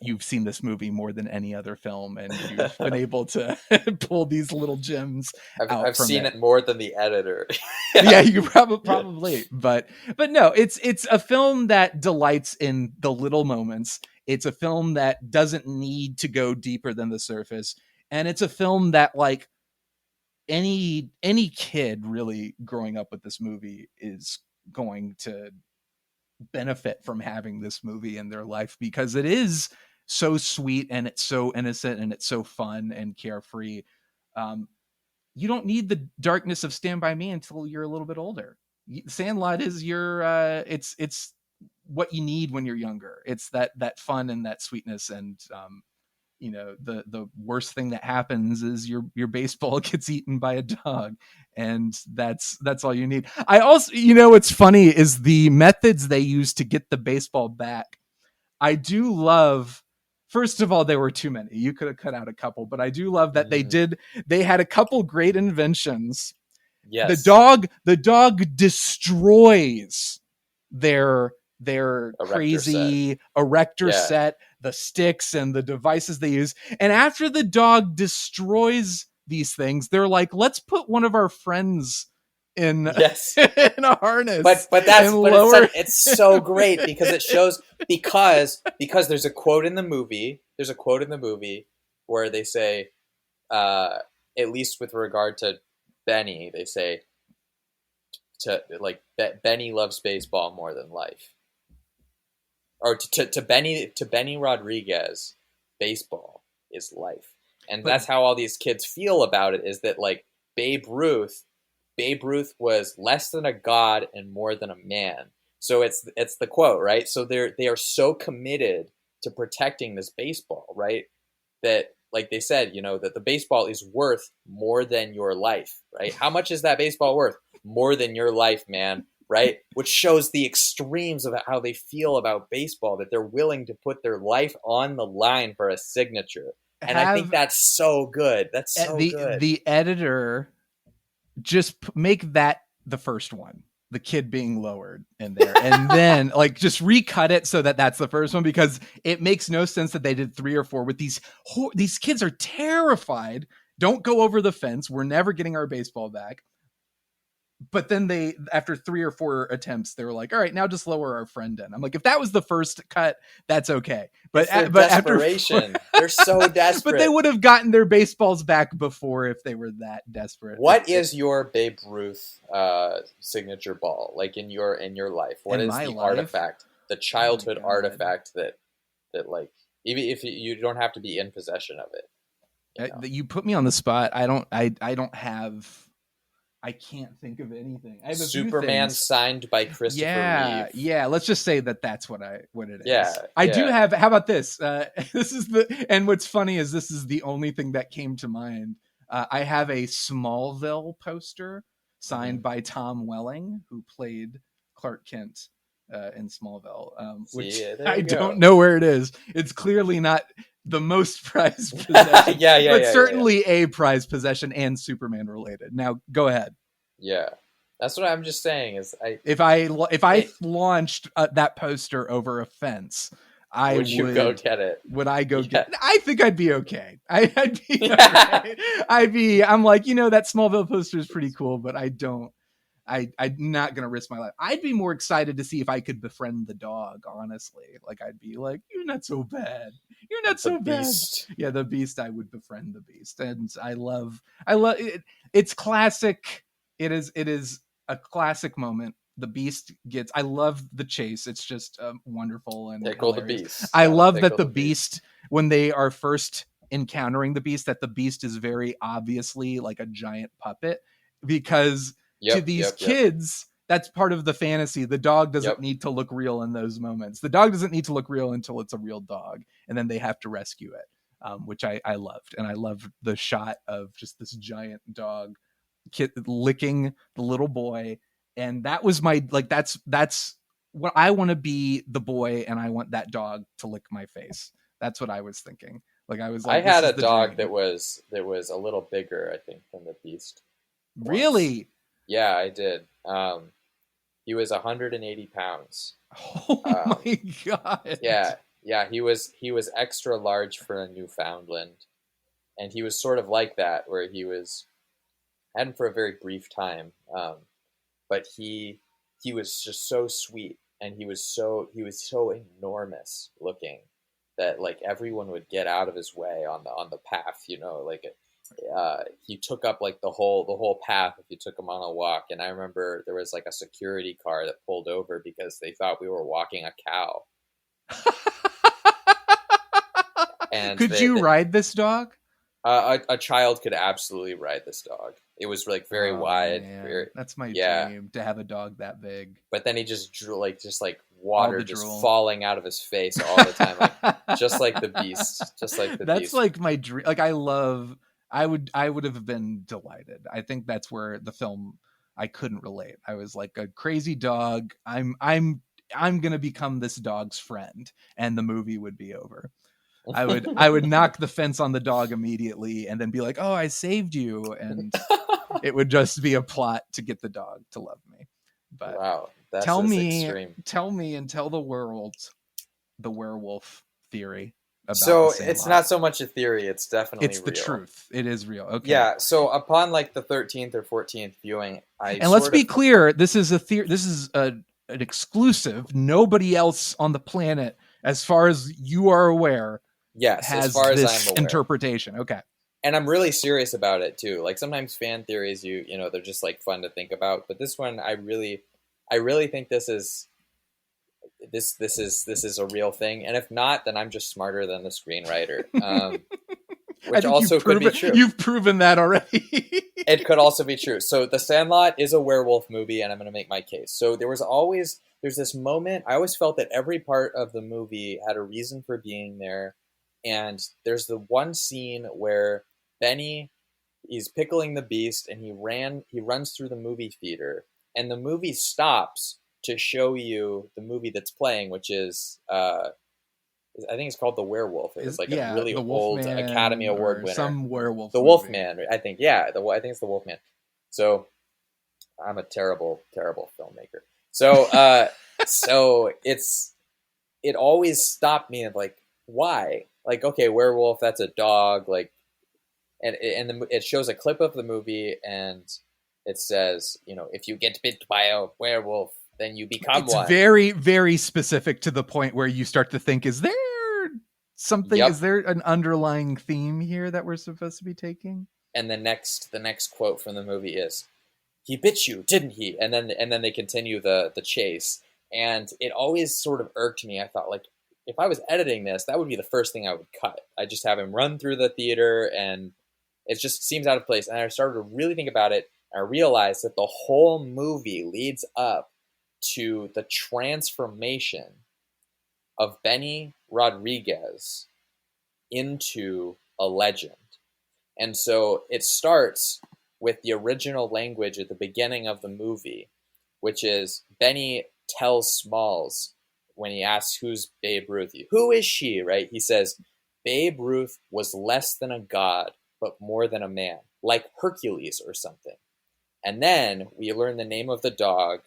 you've seen this movie more than any other film, and you've been able to pull these little gems. I've seen it more than the editor. Yeah, you probably, but no, it's a film that delights in the little moments. It's a film that doesn't need to go deeper than the surface, and it's a film that, like, any kid really growing up with this movie is going to benefit from having this movie in their life, because it is so sweet and it's so innocent and it's so fun and carefree. You don't need the darkness of Stand By Me until you're a little bit older. Sandlot is your it's what you need when you're younger. It's that fun and that sweetness, and the worst thing that happens is your baseball gets eaten by a dog, and that's all you need. I also, what's funny is the methods they use to get the baseball back. I do love, first of all, there were too many. You could have cut out a couple, but I do love that they had a couple great inventions. Yes. The dog destroys their crazy erector set, the sticks and the devices they use. And after the dog destroys these things, they're like, let's put one of our friends Yes. in a harness. It's so great because it shows because there's a quote in the movie. There's a quote in the movie where they say, at least with regard to Benny, they say Benny loves baseball more than life. Or to Benny Rodriguez, baseball is life. And that's how all these kids feel about it, is that like Babe Ruth was less than a god and more than a man. So it's the quote, right? So they are so committed to protecting this baseball, right? That, like they said, that the baseball is worth more than your life, right? How much is that baseball worth? More than your life, man, right? Which shows the extremes of how they feel about baseball, that they're willing to put their life on the line for a signature. And I think that's so good. That's so good. The editor just make that the first one, the kid being lowered in there, and then like just recut it so that that's the first one, because it makes no sense that they did 3 or 4 with these kids are terrified. Don't go over the fence. We're never getting our baseball back. But then they, after 3 or 4 attempts, they were like, all right, now just lower our friend in. I'm like, if that was the first cut, that's okay. But desperation. They're so desperate. But they would have gotten their baseballs back before if they were that desperate. What is your Babe Ruth signature ball like in your life? What is the artifact, the childhood artifact that like, even if you don't have to be in possession of it? You put me on the spot. I don't have. I can't think of anything. I have Superman signed by Christopher Reeve. Yeah. Let's just say that's what it is. Yeah, I do have. How about this? This is and what's funny is this is the only thing that came to mind. I have a Smallville poster signed by Tom Welling, who played Clark Kent in Smallville, which I don't know where it is. It's clearly not the most prized possession. But certainly a prized possession and Superman related. Now go ahead. Yeah, that's what I'm just saying. Is if I launched that poster over a fence, would you go get it? Would I go get it? I think I'd be okay. I'd be okay. I'm like, that Smallville poster is pretty cool, but I'm not going to risk my life. I'd be more excited to see if I could befriend the dog, honestly. Like, I'd be like, you're not so bad. You're not so bad. Beast. Yeah, the Beast, I would befriend the Beast. And I love it. It's classic. It is a classic moment. The Beast I love the chase. It's just wonderful and Tickle the Beast. I love that the Beast, when they are first encountering the Beast, that the Beast is very obviously like a giant puppet, because to these kids, that's part of the fantasy. The dog doesn't need to look real in those moments. The dog doesn't need to look real until it's a real dog, and then they have to rescue it, which I loved. And I loved the shot of just this giant dog licking the little boy. And that was my, like, that's what I want to be, the boy, and I want that dog to lick my face. That's what I was thinking. Like, I was like, I had a dog that was a little bigger, I think, than the Beast. Really? Yeah, I did. He was 180 pounds. Oh my God. Yeah. He was extra large for a Newfoundland, and he was sort of like that, where he had him for a very brief time. But he was just so sweet, and he was so enormous looking that like everyone would get out of his way on the path, like he took up like the whole path if you took him on a walk. And I remember there was like a security car that pulled over because they thought we were walking a cow. And could you ride this dog? A child could absolutely ride this dog. It was like very wide. That's my dream, to have a dog that big. But then he just drew like water just falling out of his face all the time, like, just like the Beast. Just like the Beast. That's like my dream. Like, I would have been delighted. I think that's where the film, I couldn't relate. I was like, a crazy dog. I'm gonna become this dog's friend, and the movie would be over. I would knock the fence on the dog immediately and then be like, oh, I saved you. And it would just be a plot to get the dog to love me. But wow, that's tell me extreme. Tell me and tell the world the werewolf theory. about So the Sandlot. it's not so much a theory; it's definitely It's the real. truth. It is real. Okay. Yeah. So upon like the 13th or 14th viewing, And let's be clear: this is a theory. This is an exclusive. Nobody else on the planet, as far as you are aware, yes, has as far as this I'm aware. interpretation. Okay. And I'm really serious about it too. Like sometimes fan theories, you know, they're just like fun to think about. But this one, I really think this is a real thing. And if not, then I'm just smarter than the screenwriter, which also could be true. You've proven that already. It could also be true. So The Sandlot is a werewolf movie, and I'm going to make my case. So there's this moment. I always felt that every part of the movie had a reason for being there. And there's the one scene where Benny, he's pickling the beast, and he runs through the movie theater, and the movie stops to show you the movie that's playing, which is I think it's called The Werewolf. It was like a really old Academy Award winner. Some werewolf. The Wolfman, I think. Yeah, I think it's The Wolfman. So I'm a terrible, terrible filmmaker. So so it always stopped me of like, why? Like, okay, werewolf, that's a dog. Like, and it shows a clip of the movie, and it says, you know, if you get bit by a werewolf, then you become one. It's very, very specific to the point where you start to think, is there something? Yep. Is there an underlying theme here that we're supposed to be taking? And the next quote from the movie is, "He bit you, didn't he?" And then they continue the chase, and it always sort of irked me. I thought, like, if I was editing this, that would be the first thing I would cut. I just have him run through the theater, and it just seems out of place. And I started to really think about it, and I realized that the whole movie leads up to the transformation of Benny Rodriguez into a legend. And so it starts with the original language at the beginning of the movie, which is Benny tells Smalls when he asks, who's Babe Ruth? Who is she, right? He says, Babe Ruth was less than a god, but more than a man, like Hercules or something. And then we learn the name of the dog.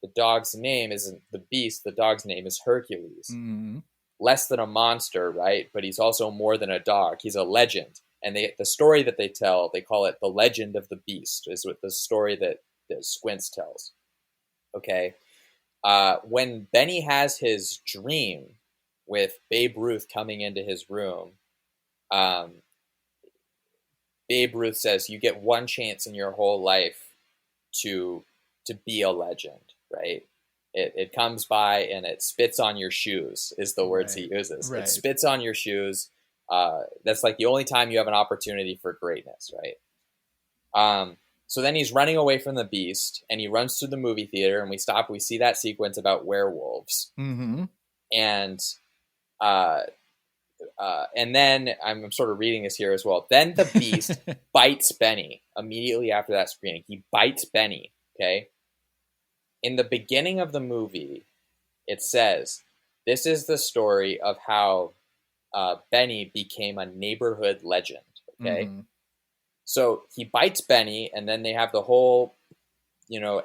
The dog's name isn't the beast. The dog's name is Hercules. Mm-hmm. Less than a monster, right? But he's also more than a dog. He's a legend. And the story that they tell, they call it the legend of the beast, is what the story that Squints tells. Okay. When Benny has his dream with Babe Ruth coming into his room, Babe Ruth says, you get one chance in your whole life to be a legend, right? It comes by and it spits on your shoes is the words he uses. Right. It spits on your shoes. That's like the only time you have an opportunity for greatness, right? So then he's running away from the beast, and he runs to the movie theater, and we see that sequence about werewolves. Mm-hmm. And then I'm sort of reading this here as well. Then the beast bites Benny immediately after that screening. He bites Benny, okay? In the beginning of the movie, it says, this is the story of how Benny became a neighborhood legend, okay? Mm-hmm. So he bites Benny, and then they have the whole,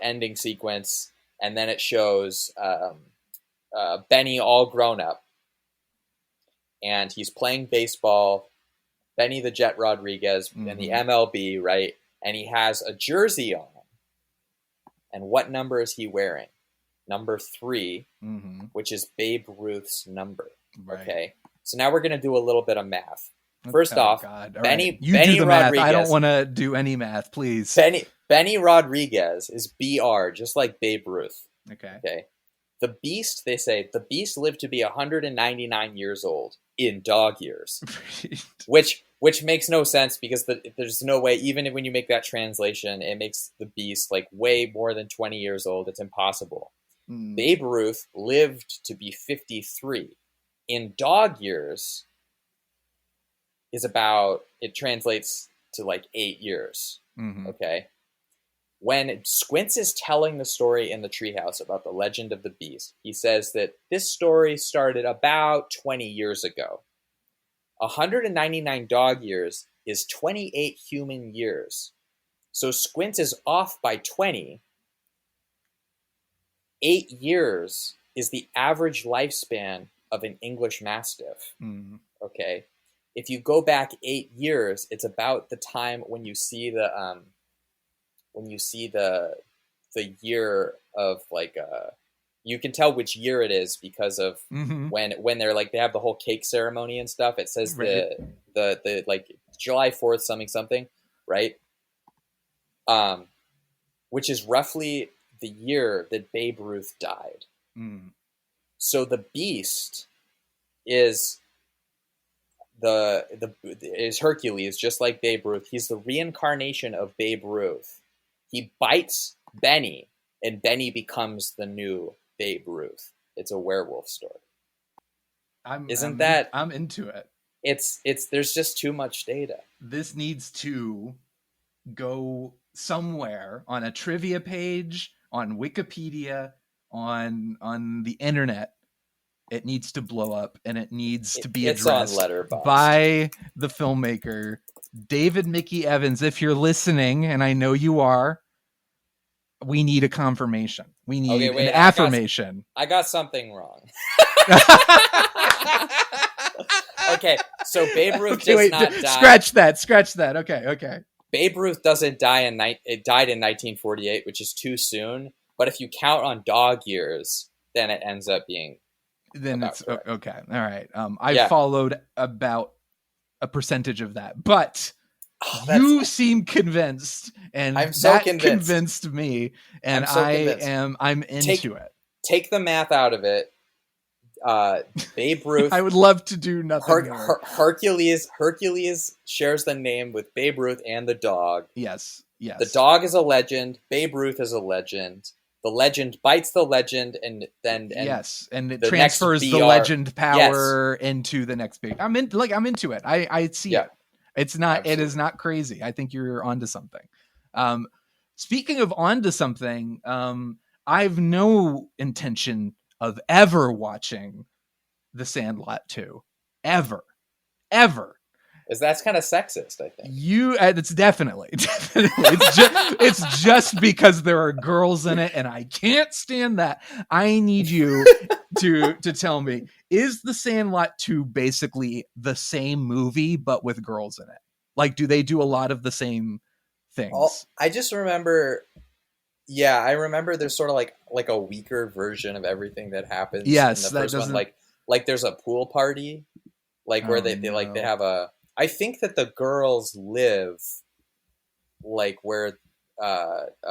ending sequence, and then it shows Benny all grown up, and he's playing baseball, Benny the Jet Rodriguez, mm-hmm. in the MLB, right? And he has a jersey on. And what number is he wearing? Number 3, mm-hmm. which is Babe Ruth's number, right. Okay? So now we're going to do a little bit of math. First off, Benny, right. You Benny do the Rodriguez. Math. I don't want to do any math, please. Benny Rodriguez is BR, just like Babe Ruth. Okay. The Beast, they say, the Beast lived to be 199 years old in dog years, which makes no sense because there's no way, even when you make that translation, it makes the Beast like way more than 20 years old. It's impossible. Babe Ruth lived to be 53. In dog years, it translates to like 8 years. Mm-hmm. Okay. When Squints is telling the story in the treehouse about the legend of the beast, he says that this story started about 20 years ago. 199 dog years is 28 human years. So Squints is off by 20. 8 years is the average lifespan of an English Mastiff. Mm. Okay, if you go back 8 years, it's about the time when you see the year of like you can tell which year it is because of when they're like they have the whole cake ceremony and stuff. It says the like July 4th something, right? Which is roughly the year that Babe Ruth died. So the Beast is is Hercules, just like Babe Ruth. He's the reincarnation of Babe Ruth. He bites Benny, and Benny becomes the new Babe Ruth. It's a werewolf story. I'm into it. It's there's just too much data. This needs to go somewhere on a trivia page, on Wikipedia, on the internet. It needs to blow up, and it needs to be addressed by the filmmaker David Mickey Evans. If you're listening, and I know you are, we need a confirmation. We need an affirmation. I got something wrong. Okay, so Babe Ruth does not die. Scratch that. Okay. Babe Ruth doesn't die it died in 1948, which is too soon. But if you count on dog years, then it ends up being. Then it's correct. Okay. All right. I followed about a percentage of that, but you seem convinced, and I'm so convinced me, and I'm into it. Take the math out of it. Babe Ruth. I would love to do nothing. Hercules shares the name with Babe Ruth and the dog. Yes. The dog is a legend. Babe Ruth is a legend. The legend bites the legend, and it transfers the legend power into the next big. I'm into it. I see it. It's not. Absolutely. It is not crazy. I think you're onto something. Speaking of onto something, I've no intention of ever watching The Sandlot 2. Ever. That's kind of sexist, I think. It's definitely. It's just because there are girls in it, and I can't stand that. I need you to tell me, is The Sandlot 2 basically the same movie but with girls in it? Like, do they do a lot of the same things? I just remember. Yeah, I remember there's sort of like a weaker version of everything that happens. Yes, in the first one, like there's a pool party, where they have a. I think that the girls live like where the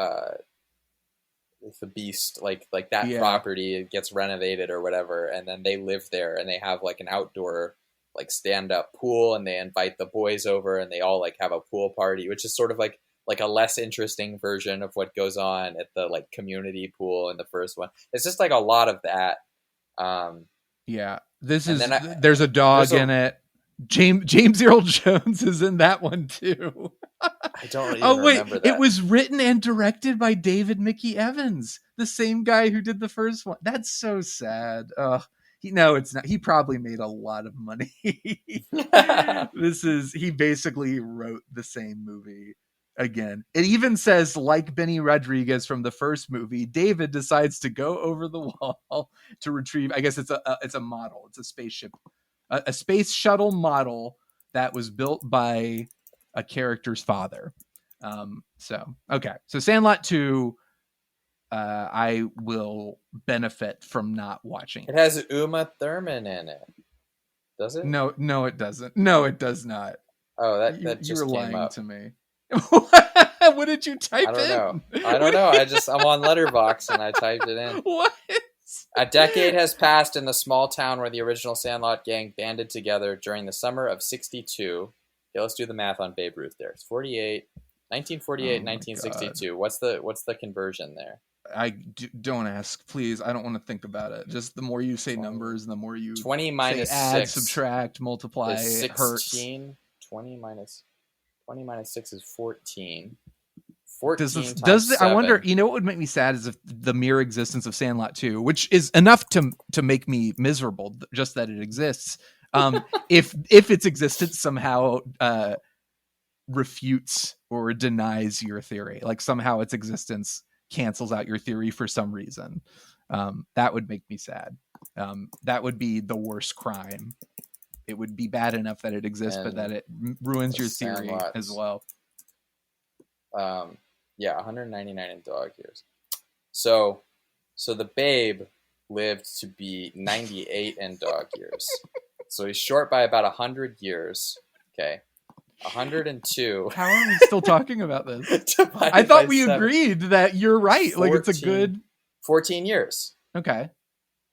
Beast like that property gets renovated or whatever, and then they live there, and they have like an outdoor like stand-up pool, and they invite the boys over, and they all like have a pool party, which is sort of like a less interesting version of what goes on at the like community pool in the first one. It's just like a lot of that. There's a dog in it. James Earl Jones is in that one too. I don't even remember that. It was written and directed by David Mickey Evans, the same guy who did the first one. That's so sad. It's not. He probably made a lot of money. He basically wrote the same movie again. It even says, like Benny Rodriguez from the first movie, David decides to go over the wall to retrieve. I guess it's a model. It's a spaceship. A space shuttle model that was built by a character's father. So Sandlot 2, I will benefit from not watching. It has Uma Thurman in it. Does it? No, it doesn't. No, it does not. Oh, that just you're came lying up to me. What did you type in? I don't know. I'm on Letterboxd and I typed it in. What? A decade has passed in the small town where the original Sandlot gang banded together during the summer of 1962. Okay, let's do the math on Babe Ruth there. It's 1948, 1962. God. What's the conversion there? Don't ask, please. I don't want to think about it. Just the more you say numbers, the more you 20 minus say add, 6, subtract, multiply. Is 16. It hurts. 20 minus 6 is 14. I wonder, what would make me sad is if the mere existence of Sandlot 2, which is enough to make me miserable, just that it exists. If its existence somehow refutes or denies your theory, like somehow its existence cancels out your theory for some reason, that would make me sad. That would be the worst crime it would be bad enough that it exists, but that it ruins your theory as well. Yeah, 199 in dog years. So the Babe lived to be 98 in dog years. So he's short by about 100 years. Okay. 102. How are we still talking about this? I thought we agreed that you're right. 14, like, it's a good 14 years. Okay.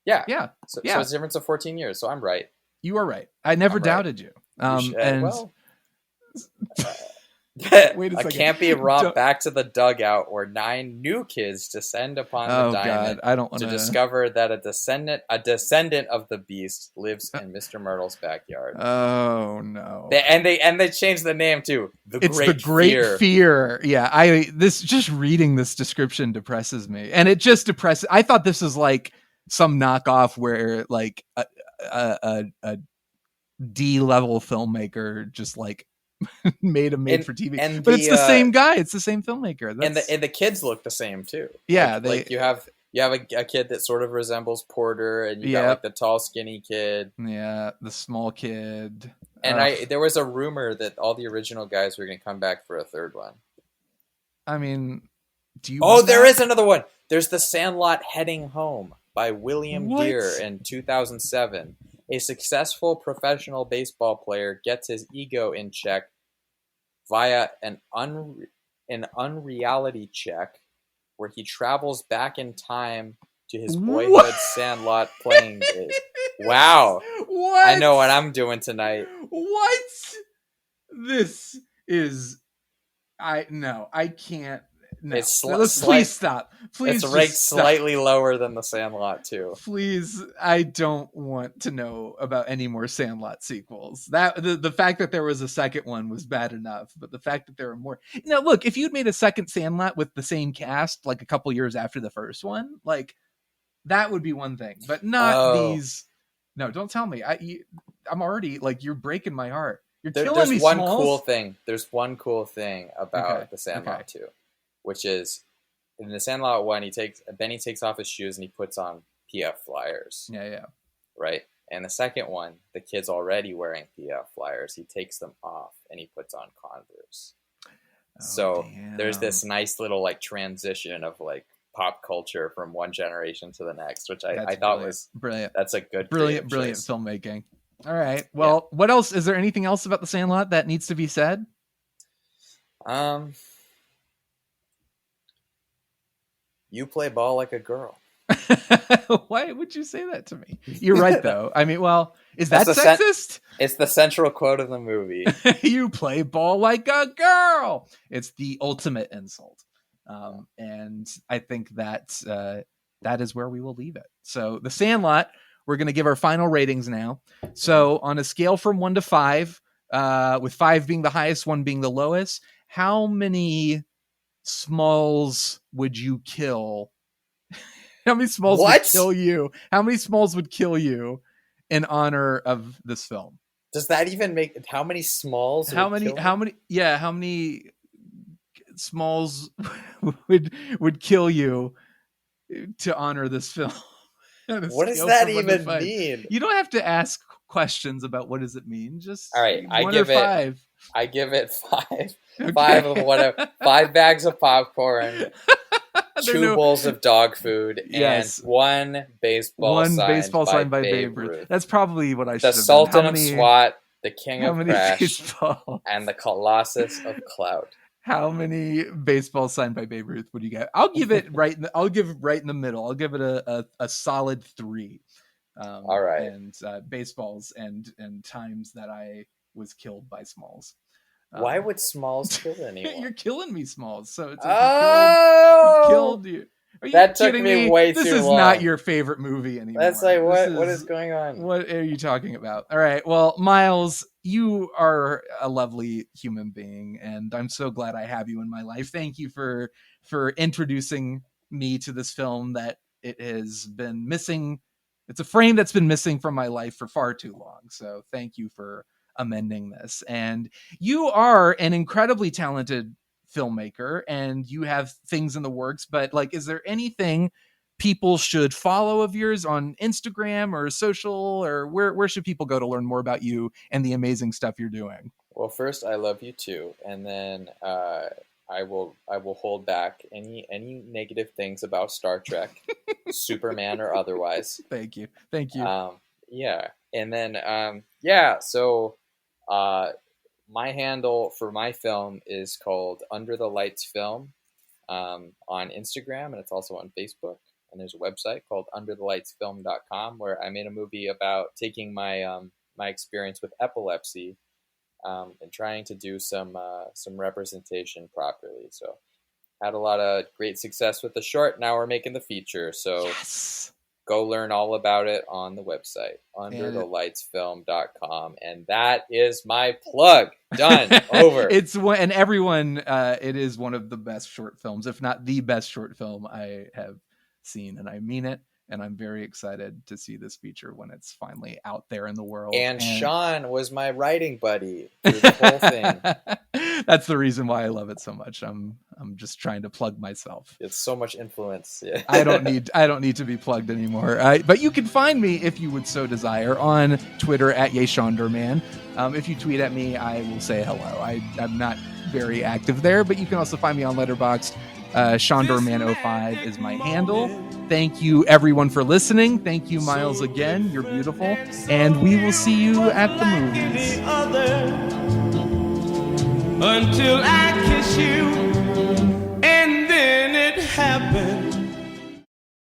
Yeah. Yeah. So it's a difference of 14 years. So I'm right. You are right. I never doubted you. Wait a second. A campy romp back to the dugout where 9 new kids descend upon the diamond. God. I don't want to discover that a descendant of the beast lives in Mr. Myrtle's backyard. Oh no! They changed the name too. It's the Great Fear. Yeah, just reading this description depresses me, and it just depresses. I thought this was like some knockoff where like a D-level filmmaker just like made for TV, but it's the same guy. It's the same filmmaker. And the kids look the same too. Yeah, like you have a kid that sort of resembles Porter, and you got like the tall, skinny kid. Yeah, the small kid. And there was a rumor that all the original guys were going to come back for a third one. I mean, do you? Oh, there is another one. There's The Sandlot Heading Home by William Deere in 2007. A successful professional baseball player gets his ego in check via an unreality check where he travels back in time to his boyhood Sandlot playing days. Wow. What? I know what I'm doing tonight. What? This is... I can't... No. Please stop. Please, it's ranked slightly lower than the Sandlot too. Please, I don't want to know about any more Sandlot sequels. That the fact that there was a second one was bad enough, but the fact that there are more. Now, look, if you'd made a second Sandlot with the same cast, like a couple years after the first one, like that would be one thing, but not these. No, don't tell me. I'm already like you're breaking my heart. You're killing me. There's one cool thing about the Sandlot too. Which is, in the Sandlot one, he takes off his shoes and he puts on PF Flyers. Yeah. Right? And the second one, the kid's already wearing PF Flyers. He takes them off and he puts on Converse. There's this nice little like transition of like pop culture from one generation to the next, which I thought was brilliant. That's a good, brilliant filmmaking. All right. Well, what else? Is there anything else about the Sandlot that needs to be said? You play ball like a girl. Why would you say that to me? You're right, though. I mean, well, is that sexist? It's the central quote of the movie. You play ball like a girl. It's the ultimate insult. And I think that is where we will leave it. So the Sandlot, we're going to give our final ratings now. So on a scale from 1 to 5, with 5 being the highest, 1 being the lowest, how many Smalls would you kill? How many Smalls would kill you? How many Smalls would kill you in honor of this film? Does that even make how many Smalls? How many Smalls would kill you to honor this film? What does that even mean? You don't have to ask questions about what does it mean. Just all right. I give it 5. Okay. 5 of whatever. 5 bags of popcorn, 2 bowls of dog food, and 1 baseball signed by Babe Ruth. That's probably what I should have done. The Sultan of SWAT, the King of Crash, and the Colossus of Clout. How many baseballs signed by Babe Ruth would you get? I'll give it right in the middle. I'll give it a solid 3. All right. And baseballs and times that I was killed by Smalls. Why would Smalls kill anyone? You're killing me, Smalls. So it's killed you. Are you that took kidding me way too long. This is not your favorite movie anymore. That's like what is going on? What are you talking about? All right. Well, Miles, you are a lovely human being, and I'm so glad I have you in my life. Thank you for introducing me to this film that it has been missing. It's a frame that's been missing from my life for far too long. So thank you for amending this. And you are an incredibly talented filmmaker and you have things in the works, but like, is there anything people should follow of yours on Instagram or social, or where should people go to learn more about you and the amazing stuff you're doing? Well, first, I love you too, and then I will hold back any negative things about Star Trek, Superman or otherwise. Thank you. Yeah, and then So my handle for my film is called Under the Lights Film on Instagram, and it's also on Facebook. And there's a website called underthelightsfilm.com where I made a movie about taking my my experience with epilepsy and trying to do some representation properly. So had a lot of great success with the short. Now we're making the feature. So Yes. Go learn all about it on the website, underthelightsfilm.com. And that is my plug. Done. Over. And everyone, it is one of the best short films, if not the best short film I have seen. And I mean it. And I'm very excited to see this feature when it's finally out there in the world. And Shawn was my writing buddy through the whole thing. That's the reason why I love it so much. I'm just trying to plug myself. It's so much influence. Yeah. I don't need to be plugged anymore. But you can find me, if you would so desire, on Twitter at YeShawnDerman. If you tweet at me, I will say hello. I'm not very active there, but you can also find me on Letterboxd. ShawnDerman05 is my handle. Thank you, everyone, for listening. Thank you, Miles, again. You're beautiful. And we will see you at the movies. Until I kiss you